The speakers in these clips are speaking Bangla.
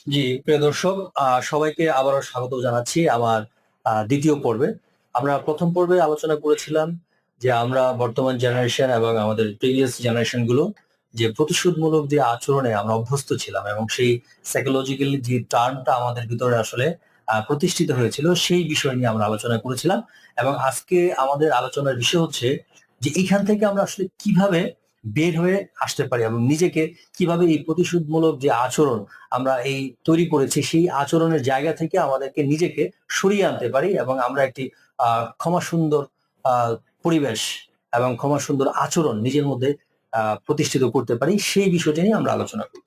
জি, প্রিয় দর্শক, সবাইকে আবারও স্বাগত জানাচ্ছি আমার দ্বিতীয় পর্বে। আমরা প্রথম পর্বে আলোচনা করেছিলাম যে আমরা বর্তমান জেনারেশন এবং আমাদের প্রিভিয়াস জেনারেশন গুলো যে প্রতিশোধমূলক যে আচরণে আমরা অভ্যস্ত ছিলাম এবং সেই সাইকোলজিক্যালি যে টার্মটা আমাদের ভিতরে আসলে প্রতিষ্ঠিত হয়েছিল সেই বিষয় নিয়ে আমরা আলোচনা করেছিলাম। এবং আজকে আমাদের আলোচনার বিষয় হচ্ছে যে এখান থেকে আমরা আসলে কিভাবে বের হয়ে আসতে পারি এবং নিজেকে কিভাবে এই প্রতিশোধমূলক যে আচরণ আমরা এই তৈরি করেছি সেই আচরণের জায়গা থেকে আমাদেরকে নিজেকে সরিয়ে আনতে পারি এবং আমরা একটি ক্ষমা সুন্দর আহ পরিবেশ এবং ক্ষমা সুন্দর আচরণ নিজের মধ্যে প্রতিষ্ঠিত করতে পারি, সেই বিষয়টি নিয়ে আমরা আলোচনা করি।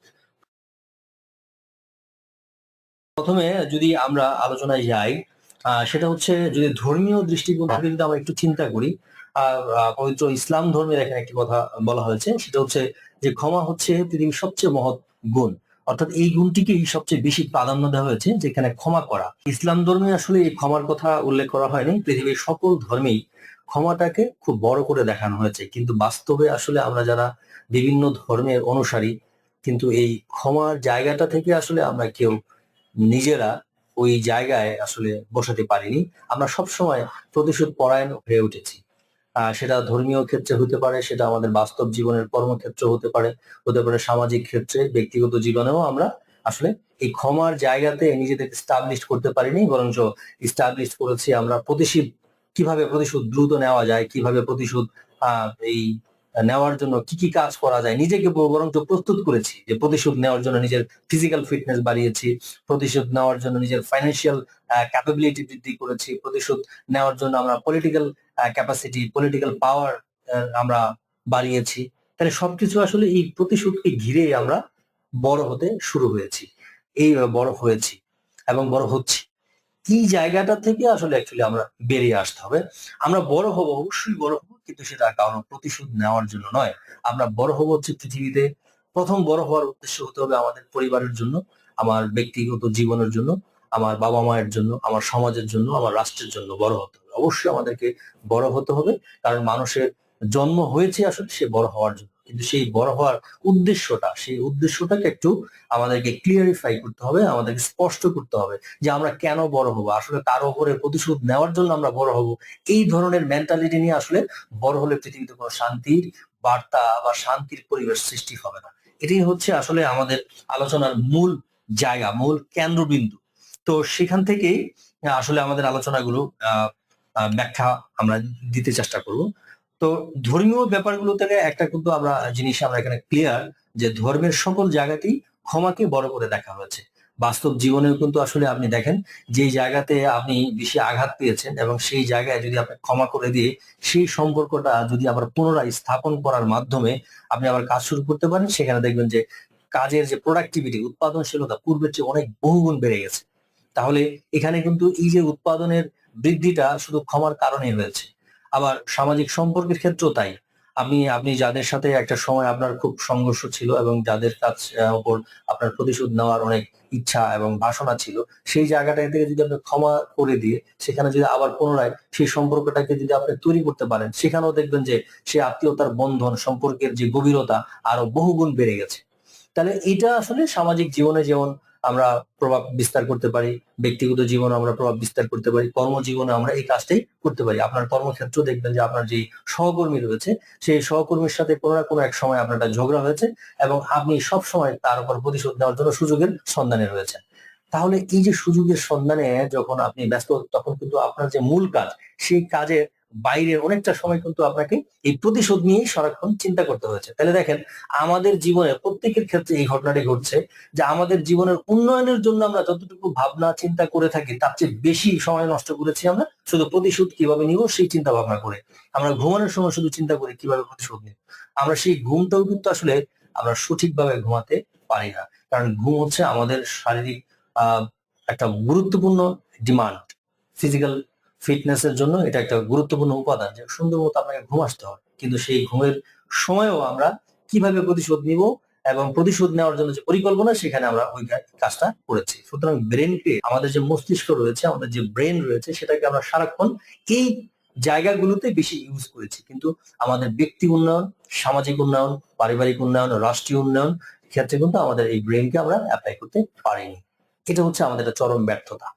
প্রথমে যদি আমরা আলোচনায় যাই, সেটা হচ্ছে যদি ধর্মীয় দৃষ্টিকোণ থেকে যদি আমরা একটু চিন্তা করি, পবিত্র ইসলাম ধর্মের এখানে একটি কথা বলা হয়েছে, সেটা হচ্ছে যে ক্ষমা হচ্ছে পৃথিবীর সবচেয়ে মহৎ গুণ। অর্থাৎ এই গুণটিকেই সবচেয়ে বেশি প্রাধান্য দেওয়া হয়েছে, যেখানে ক্ষমা করা। ইসলাম ধর্মে আসলে এই ক্ষমার কথা উল্লেখ করা হয়নি, পৃথিবীর সকল ধর্মেই ক্ষমাটাকে খুব বড় করে দেখানো হয়েছে, কিন্তু বাস্তবে আসলে আমরা যারা বিভিন্ন ধর্মের অনুসারী, কিন্তু এই ক্ষমার জায়গাটা থেকে আসলে আমরা কেউ নিজেরা ওই জায়গায় আসলে বসাতে পারিনি। আমরা সবসময় প্রতিশোধ পরায়ণ হয়ে উঠেছি। সেটা ধর্মীয় ক্ষেত্রে হতে পারে, সেটা আমাদের বাস্তব জীবনের কর্মক্ষেত্র হতে পারে সামাজিক ক্ষেত্রে, ব্যক্তিগত জীবনেও আমরা আসলে এই ক্ষমার জায়গাতে নিজেদেরকে স্টাবলিশ করতে পারিনি, বরঞ্চ স্টাবলিশ করেছি আমরা কিভাবে প্রতিশোধ দ্রুত নেওয়া যায়, কিভাবে প্রতিশোধ এই নেওয়ার জন্য কি কি কাজ করা যায়, নিজেকে বরঞ্চ প্রস্তুত করেছি যে প্রতিশোধ নেওয়ার জন্য নিজের ফিজিক্যাল ফিটনেস বাড়িয়েছি, প্রতিশোধ নেওয়ার জন্য নিজের ফাইন্যান্সিয়াল ক্যাপাবিলিটি বৃদ্ধি করেছি, প্রতিশোধ নেওয়ার জন্য আমরা পলিটিক্যাল ক্যাপাসিটি, পলিটিক্যাল পাওয়ার আমরা বাড়িয়েছি। তাহলে সবকিছু আসলে এই প্রতিশোধকে ঘিরে আমরা বড় হতে শুরু হয়েছি, এই বড় হয়েছি এবং বড় হচ্ছি। এই জায়গাটা থেকে আসলে অ্যাকচুয়ালি আমরা বেরিয়ে আসতে হবে। আমরা বড় হব, অবশ্যই বড় হব, কিন্তু সেটা কারণ প্রতিশোধ নেওয়ার জন্য নয়। আমরা বড় হব হচ্ছে পৃথিবীতে প্রথম বড় হওয়ার উদ্দেশ্য হতে হবে আমাদের পরিবারের জন্য, আমার ব্যক্তিগত জীবনের জন্য, আমার বাবা মায়ের জন্য, আমার সমাজের জন্য, আমার রাষ্ট্রের জন্য বড় হতে হবে। অবশ্যই আমাদেরকে বড় হতে হবে, কারণ মানুষের জন্ম হয়েছে আসলে সে বড় হওয়ার জন্য, কিন্তু সেই বড় হওয়ার সেই উদ্দেশ্যটাকে একটু আমাদেরকে ক্লিয়ারিফাই করতে হবে, আমাদেরকে স্পষ্ট করতে হবে যে আমরা কেন বড় হব, আসলে কারো উপরে প্রতিশোধ নেওয়ার জন্য আমরা বড় হব। এই ধরনের মেন্টালিটি নিয়ে আসলে বড় হলে পৃথিবীতে কোনো শান্তির বার্তা বা শান্তির পরিবেশ সৃষ্টি হবে না। এটাই হচ্ছে আসলে আমাদের আলোচনার মূল জায়গা, মূল কেন্দ্রবিন্দু। তো সেখান থেকেই আসলে আমাদের আলোচনাগুলো ব্যাখ্যা আমরা দিতে চেষ্টা করব। তো ধর্মীয় ব্যাপারগুলো থেকে একটা কিন্তু আমরা এখানে ক্লিয়ার যে ধর্মের সকল জায়গাতেই ক্ষমাকে বড় করে দেখা হয়েছে। বাস্তব জীবনেও কিন্তু আসলে আপনি দেখেন, যেই জায়গাতে আপনি বেশি আঘাত পেয়েছেন এবং সেই জায়গায় যদি আপনি ক্ষমা করে দিয়ে সেই সম্পর্কটা যদি আবার পুনরায় স্থাপন করার মাধ্যমে আপনি আবার কাজ শুরু করতে পারেন, সেখানে দেখবেন যে কাজের যে প্রোডাক্টিভিটি, উৎপাদনশীলতা পূর্বের চেয়ে অনেক বহুগুণ বেড়ে গেছে। তাহলে এখানে কিন্তু এই যে উৎপাদনের বৃদ্ধিটা শুধু ক্ষমার কারণেই হয়েছে। আবার সামাজিক সম্পর্কের ক্ষেত্রেও তাই। আপনি যাদের সাথে একটা সময় আপনার খুব সংঘর্ষ ছিল এবং যাদের কাছ উপর আপনার প্রতিশোধ নেওয়ার অনেক ইচ্ছা এবং বাসনা ছিল, সেই জায়গাটা থেকে যদি আপনি ক্ষমা করে দিয়ে সেখানে যদি আবার পুনরায় সেই সম্পর্কটাকে যদি আপনি তৈরি করতে পারেন, সেখানেও দেখবেন যে সে আত্মীয়তার বন্ধন, সম্পর্কের যে গভীরতা আরো বহুগুণ বেড়ে গেছে। তাহলে এটা আসলে সামাজিক জীবনে যেমন আমরা প্রভাব বিস্তার করতে পারি, ব্যক্তিগত জীবনে আমরা প্রভাব বিস্তার করতে পারি, কর্মজীবনে আমরা এই কাজটাই করতে পারি। আপনার কর্মক্ষেত্র দেখবেন যে আপনার যে সহকর্মী রয়েছে, সেই সহকর্মীর সাথে কোনো না কোনো এক সময় আপনার একটা ঝগড়া হয়েছে এবং আপনি সব সময় তার উপর প্রতিশোধ নেওয়ার জন্য সুযোগের সন্ধানে রয়েছেন। তাহলে এই যে সুযোগের সন্ধানে যখন আপনি ব্যস্ত, তখন কিন্তু আপনার যে মূল কাজ, সেই কাজের বাইরে অনেকটা সময় কিন্তু আপনাকে এই প্রতিশোধ নিয়েই সারাক্ষণ চিন্তা করতে হয়েছে। তাহলে দেখেন, আমাদের জীবনে প্রত্যেকের ক্ষেত্রে এই ঘটনাটি ঘটছে যে আমাদের জীবনের উন্নয়নের জন্য আমরা যতটুকু ভাবনা চিন্তা করে থাকি, তার চেয়ে বেশি সময় নষ্ট করেছি আমরা শুধু প্রতিশোধ কিভাবে নিব সেই চিন্তা ভাবনা করে। আমরা ঘুমানোর সময় শুধু চিন্তা করি কিভাবে প্রতিশোধ নিব। আমরা সেই ঘুমটাও কিন্তু আসলে আমরা সঠিকভাবে ঘুমাতে পারি না, কারণ ঘুম হচ্ছে আমাদের শারীরিক আহ একটা গুরুত্বপূর্ণ ডিমান্ড। ফিজিক্যাল ফিটনেস এর জন্য এটা একটা গুরুত্বপূর্ণ উপাদান যে সুন্দর মতো আপনাকে ঘুম আসতে হবে, কিন্তু সেই ঘুমের সময়ও আমরা কিভাবে প্রতিশোধ নিব এবং প্রতিশোধ নেওয়ার জন্য যে পরিকল্পনা, সেখানে আমরা ওই কাজটা করেছি। সুতরাং ব্রেনকে, আমাদের যে মস্তিষ্ক রয়েছে, আমাদের যে ব্রেন রয়েছে, সেটাকে আমরা সারাক্ষণ এই জায়গাগুলোতে বেশি ইউজ করেছি, কিন্তু আমাদের ব্যক্তি উন্নয়ন, সামাজিক উন্নয়ন, পারিবারিক উন্নয়ন, রাষ্ট্রীয় উন্নয়ন ক্ষেত্রে কিন্তু আমাদের এই ব্রেনকে আমরা অ্যাপ্লাই করতে পারিনি। এটা হচ্ছে আমাদের একটা চরম ব্যর্থতা।